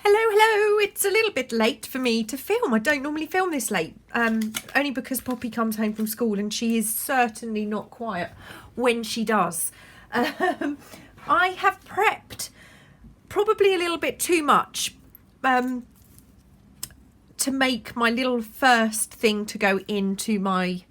Hello, it's a little bit late for me to film. I don't normally film this late, only because Poppy comes home from school and she is certainly not quiet when she does. I have prepped probably a little bit too much to make my little first thing to go into my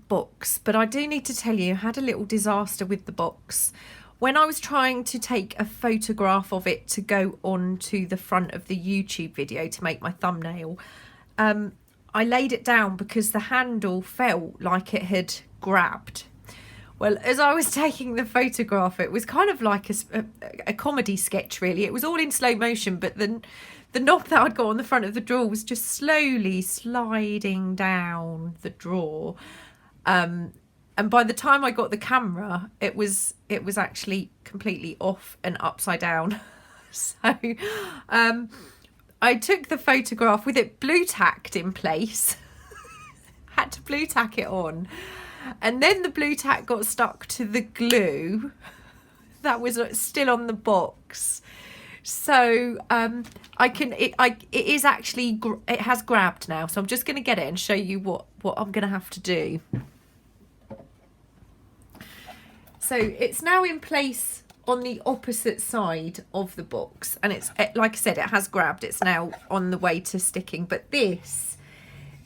box, but I do need to tell you, I had a little disaster with the box. When I was trying to take a photograph of it to go on to the front of the YouTube video to make my thumbnail, I laid it down because the handle felt like it had grabbed. Well, as I was taking the photograph, it was kind of like a comedy sketch, really. It was all in slow motion, but then the knob that I'd got on the front of the drawer was just slowly sliding down the drawer. And by the time I got the camera, it was actually completely off and upside down. So I took the photograph with it blue tacked in place. Had to blue tack it on. And then the blue tack got stuck to the glue that was still on the box. So it has grabbed now. So I'm just going to get it and show you what I'm going to have to do. So it's now in place on the opposite side of the box, and it's, like I said, it has grabbed. It's now on the way to sticking, but this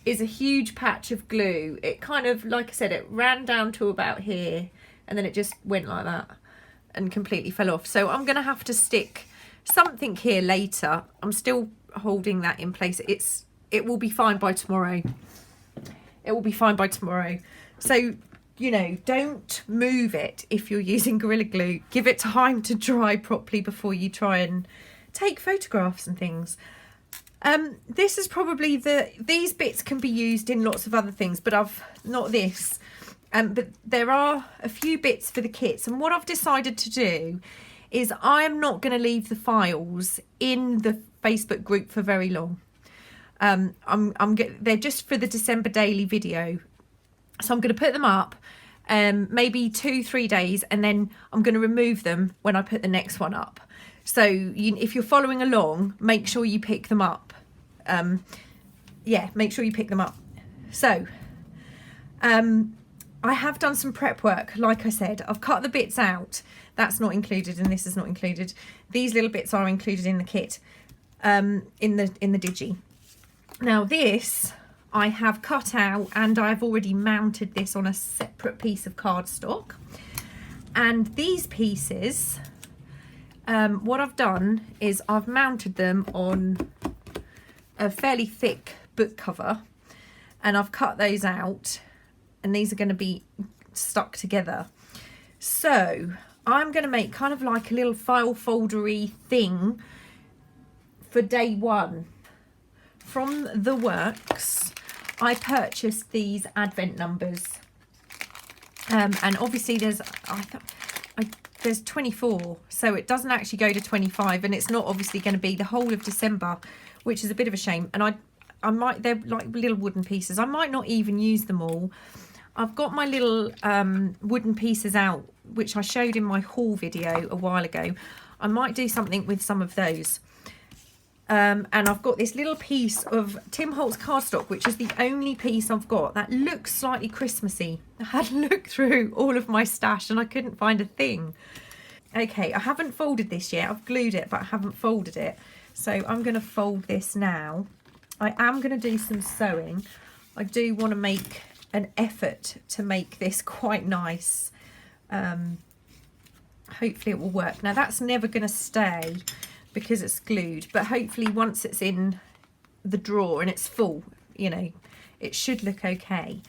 is a huge patch of glue. It kind of, like I said, it ran down to about here and then it just went like that and completely fell off. So I'm going to have to stick something here later. I'm still holding that in place. It will be fine by tomorrow. It will be fine by tomorrow. So, you know, don't move it if you're using Gorilla Glue. Give it time to dry properly before you try and take photographs and things. This is probably these bits can be used in lots of other things, but not this. But there are a few bits for the kits, and what I've decided to do is I'm not going to leave the files in the Facebook group for very long. They're just for the December daily video. So I'm going to put them up maybe 2-3 days, and then I'm going to remove them when I put the next one up. So if you're following along, make sure you pick them up. Make sure you pick them up. So I have done some prep work. Like I said, I've cut the bits out. That's not included, and this is not included. These little bits are included in the kit, in the digi. Now this I have cut out, and I've already mounted this on a separate piece of cardstock. And these pieces, what I've done is I've mounted them on a fairly thick book cover, and I've cut those out, and these are going to be stuck together. So I'm going to make kind of like a little file foldery thing for day one. From the works, I purchased these advent numbers, and obviously there's 24, so it doesn't actually go to 25, and it's not obviously going to be the whole of December, which is a bit of a shame. And they're like little wooden pieces. I might not even use them all. I've got my little wooden pieces out, which I showed in my haul video a while ago. I might do something with some of those. And I've got this little piece of Tim Holtz cardstock, which is the only piece I've got that looks slightly Christmassy. I had looked through all of my stash and I couldn't find a thing. Okay, I haven't folded this yet. I've glued it, but I haven't folded it. So I'm going to fold this now. I am going to do some sewing. I do want to make an effort to make this quite nice. Hopefully it will work. Now that's never going to stay because it's glued, but hopefully once it's in the drawer and it's full, you know, it should look okay.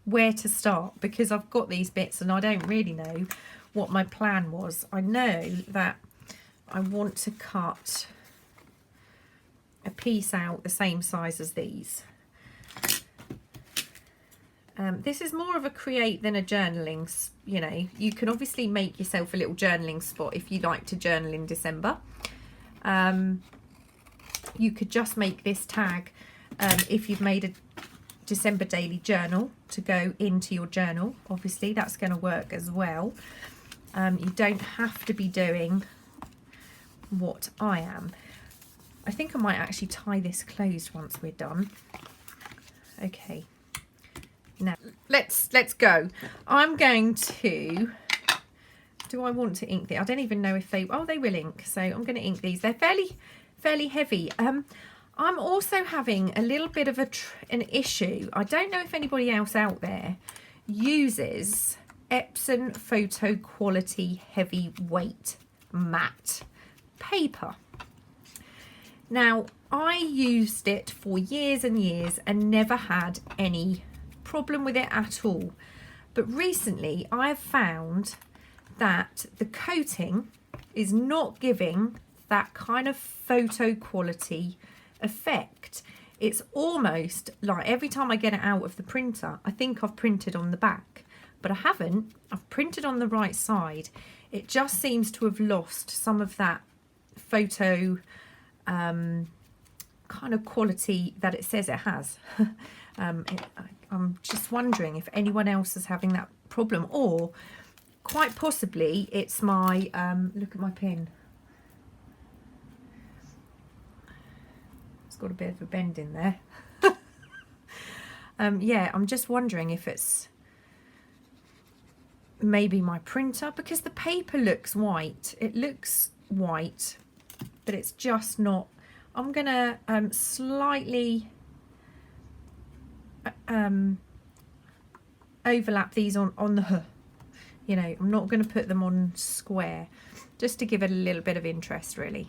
Where to start? Because I've got these bits and I don't really know what my plan was. I know that I want to cut a piece out the same size as these. This is more of a create than a journaling, you know. You can obviously make yourself a little journaling spot if you like to journal in December. You could just make this tag if you've made a December daily journal to go into your journal. Obviously that's going to work as well. You don't have to be doing what I am. I think I might actually tie this closed once we're done. Okay. Now let's go. I'm going to, do I want to ink these? I don't even know if they, oh, they will ink. So I'm going to ink these. They're fairly heavy. I'm also having a little bit of an issue. I don't know if anybody else out there uses Epson Photo Quality Heavyweight Matte paper. Now, I used it for years and years and never had any problem with it at all. But recently I have found that the coating is not giving that kind of photo quality effect. It's almost like every time I get it out of the printer, I think I've printed on the back, but I haven't. I've printed on the right side. It just seems to have lost some of that photo kind of quality that it says it has. I'm just wondering if anyone else is having that problem, or quite possibly it's my, look at my pin. Got a bit of a bend in there. Yeah, I'm just wondering if it's maybe my printer, because the paper looks white. It looks white, but it's just not. I'm gonna slightly overlap these on the, you know, I'm not going to put them on square, just to give it a little bit of interest, really.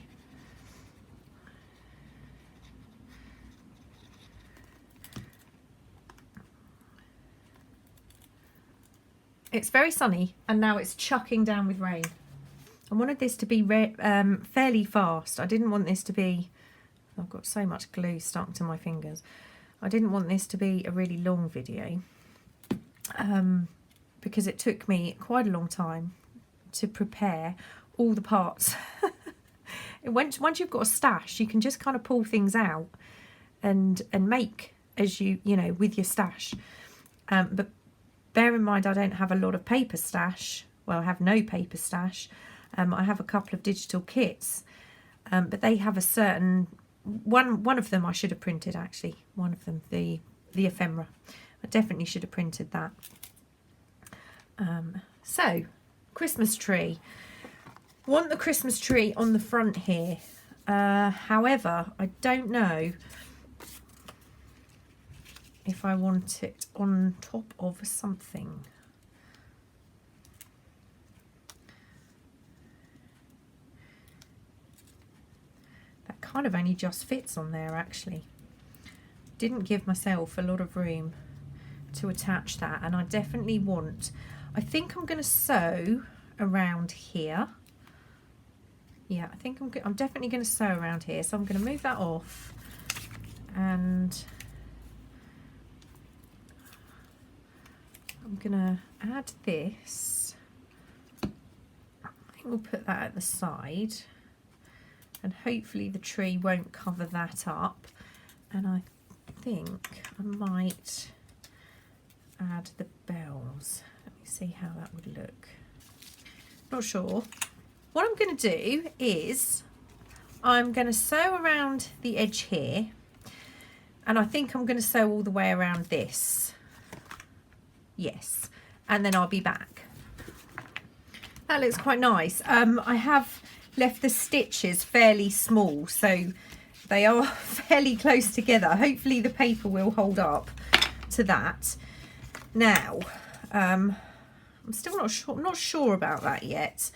It's very sunny and now it's chucking down with rain. I wanted this to be fairly fast. I didn't want this to be, I've got so much glue stuck to my fingers. I didn't want this to be a really long video because it took me quite a long time to prepare all the parts. Once you've got a stash, you can just kind of pull things out and make as you know with your stash. But bear in mind, I don't have a lot of paper stash. Well, I have no paper stash. I have a couple of digital kits, but they have a certain one of them I should have printed, actually. One of them, the ephemera. I definitely should have printed that. So, Christmas tree. Want the Christmas tree on the front here. However, I don't know if I want it on top of something. That kind of only just fits on there, actually. Didn't give myself a lot of room to attach that, and I definitely want, I think I'm going to sew around here. Yeah, I think I'm definitely going to sew around here, so I'm going to move that off, and I'm going to add this. I think we'll put that at the side, and hopefully the tree won't cover that up. And I think I might add the bells. Let me see how that would look. Not sure. What I'm going to do is I'm going to sew around the edge here, and I think I'm going to sew all the way around this. Yes, and then I'll be back. That looks quite nice. I have left the stitches fairly small, so they are fairly close together. Hopefully the paper will hold up to that. Now, I'm still not sure about that yet.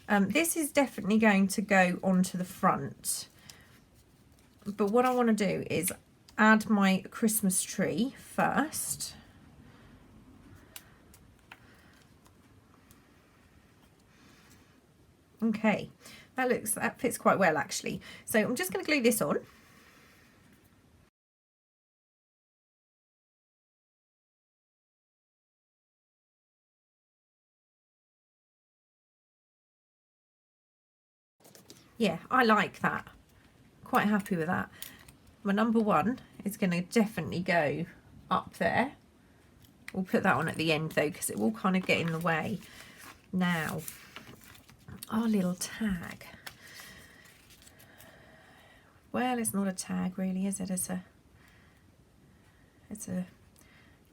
This is definitely going to go onto the front, but what I want to do is add my Christmas tree first. Okay, that fits quite well, actually. So I'm just going to glue this on. Yeah, I like that. Quite happy with that. My number one is going to definitely go up there. We'll put that on at the end though, because it will kind of get in the way. Now, our little tag. well, it's not a tag really, is it? It's a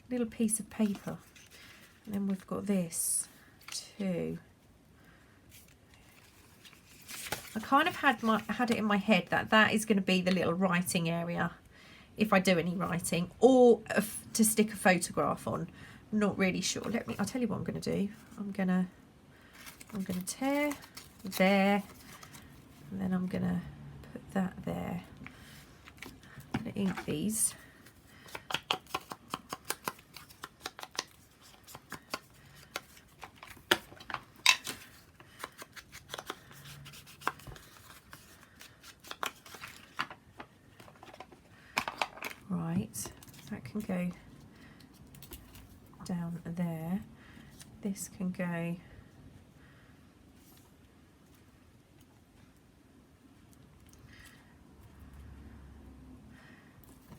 little piece of paper. And then we've got this too. I kind of had it in my head that is going to be the little writing area if I do any writing, or to stick a photograph on. I'm not really sure. I'll tell you what I'm going to do. I'm going to tear there, and then I'm going to put that there. I'm going to ink these. Right, that can go down there. This can go I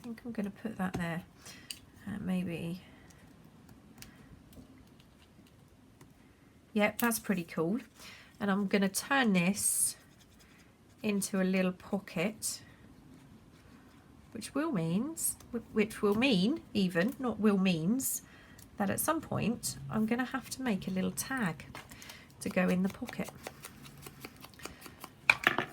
think I'm going to put that there. Maybe. Yep, that's pretty cool. And I'm going to turn this into a little pocket, which will mean even, not will means, that at some point I'm going to have to make a little tag to go in the pocket. Put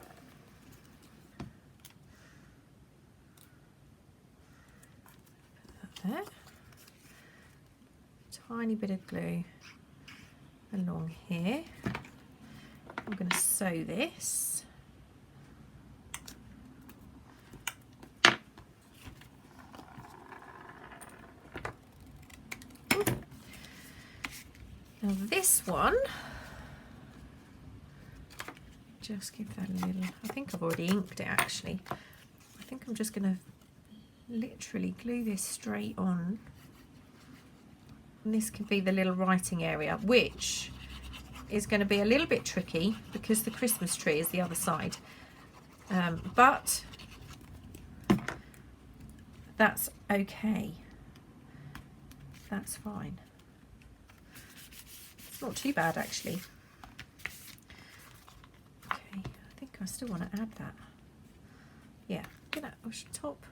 that there. Tiny bit of glue along here. I'm going to sew this. Now this one, just give that a little, I think I've already inked it actually. I think I'm just going to literally glue this straight on. And this could be the little writing area, which is going to be a little bit tricky because the Christmas tree is the other side. But that's okay. That's fine. Not too bad actually. Okay, I think I still want to add that. Yeah, top.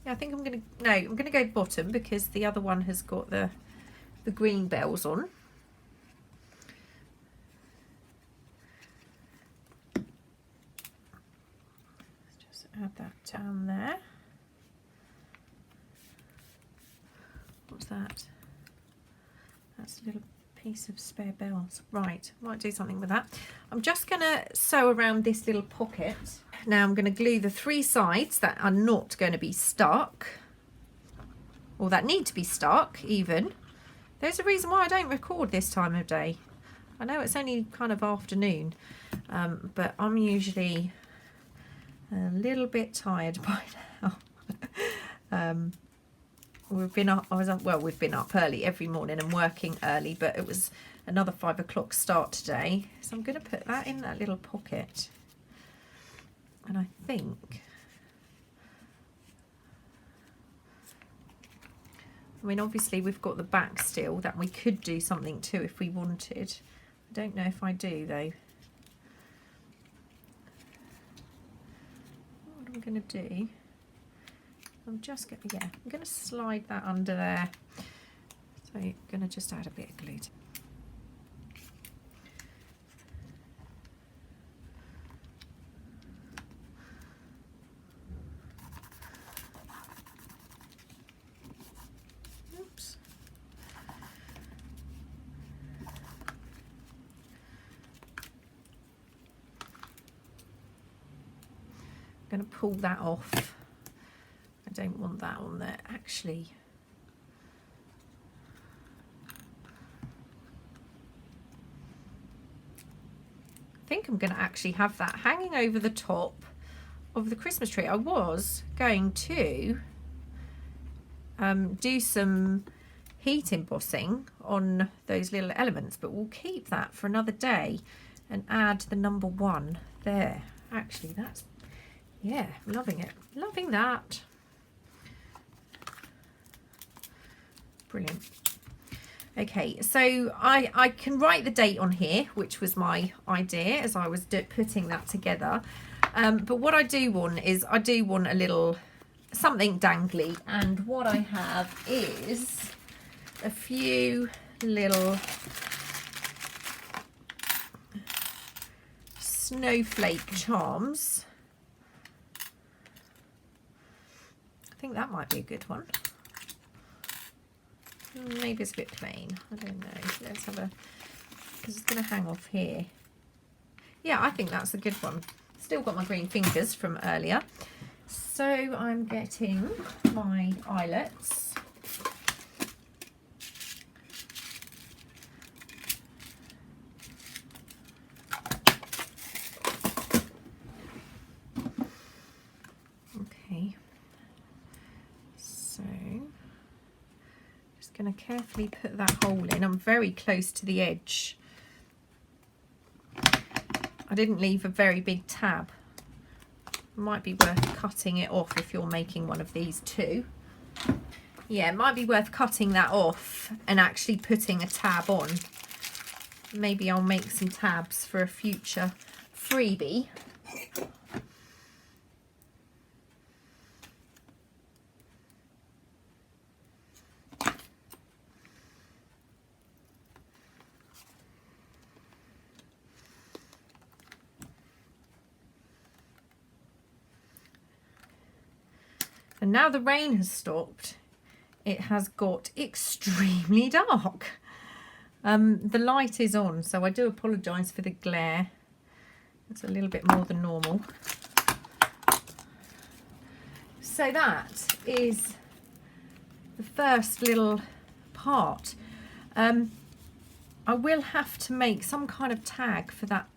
Yeah, I think I'm gonna go bottom because the other one has got the green bells on. Let's just add that down there. What's that? That's a little piece of spare bells. Right, might do something with that. I'm just going to sew around this little pocket. Now I'm going to glue the 3 sides that are not going to be stuck, or that need to be stuck even. There's a reason why I don't record this time of day. I know it's only kind of afternoon, but I'm usually a little bit tired by now. We've been up, we've been up early every morning and working early, but it was another 5 o'clock start today. So I'm going to put that in that little pocket. And I think, I mean, obviously we've got the back still that we could do something to if we wanted. I don't know if I do though. What I'm going to do, I'm just going to, I'm going to slide that under there. So I'm going to just add a bit of glue to. Oops. I'm going to pull that off. I don't want that on there actually. I think I'm going to actually have that hanging over the top of the Christmas tree. I was going to do some heat embossing on those little elements, but we'll keep that for another day and add the number 1 there. Actually, that's, yeah, loving it. Loving that. Brilliant. Okay, so I can write the date on here, which was my idea as I was putting that together. But what I do want is I do want a little something dangly, and what I have is a few little snowflake charms. I think that might be a good one. Maybe it's a bit plain. I don't know. Let's have a, because it's going to hang off here. Yeah, I think that's a good one. Still got my green fingers from earlier. So I'm getting my eyelets. Okay. So just going to carefully put that hole in. I'm very close to the edge. I didn't leave a very big tab. Might be worth cutting it off if you're making one of these too. Yeah, it might be worth cutting that off and actually putting a tab on. Maybe I'll make some tabs for a future freebie. And now the rain has stopped, it has got extremely dark. The light is on, so I do apologise for the glare. It's a little bit more than normal. So that is the first little part. I will have to make some kind of tag for that,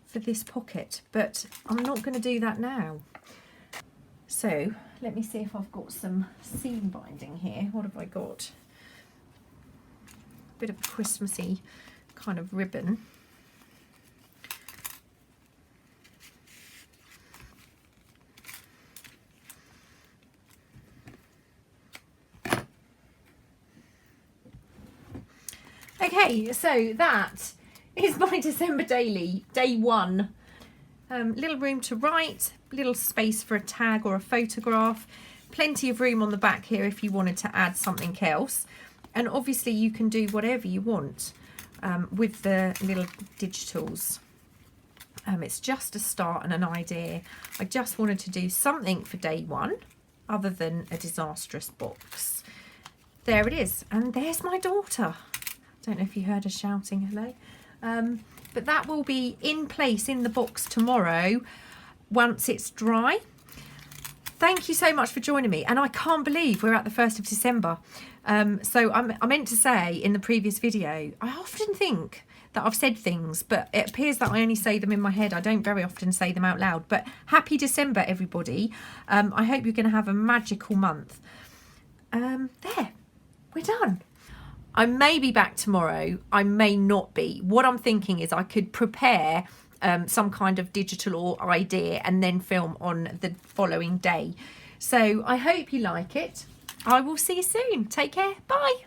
for this pocket, but I'm not going to do that now. So let me see if I've got some seam binding here. What have I got? A bit of a Christmassy kind of ribbon. Okay, so that is my December daily, day one. Little room to write, little space for a tag or a photograph, plenty of room on the back here if you wanted to add something else, and obviously you can do whatever you want with the little digitals. It's just a start and an idea. I just wanted to do something for day one other than a disastrous box. There it is, and there's my daughter. Don't know if you heard her shouting hello. But that will be in place in the box tomorrow once it's dry. Thank you so much for joining me, and I can't believe we're at the 1st of December. So I meant to say in the previous video, I often think that I've said things, but it appears that I only say them in my head. I don't very often say them out loud. But happy December, everybody. I hope you're going to have a magical month. There, we're done. I may be back tomorrow, I may not be. What I'm thinking is I could prepare some kind of digital or idea and then film on the following day. So I hope you like it. I will see you soon. Take care. Bye.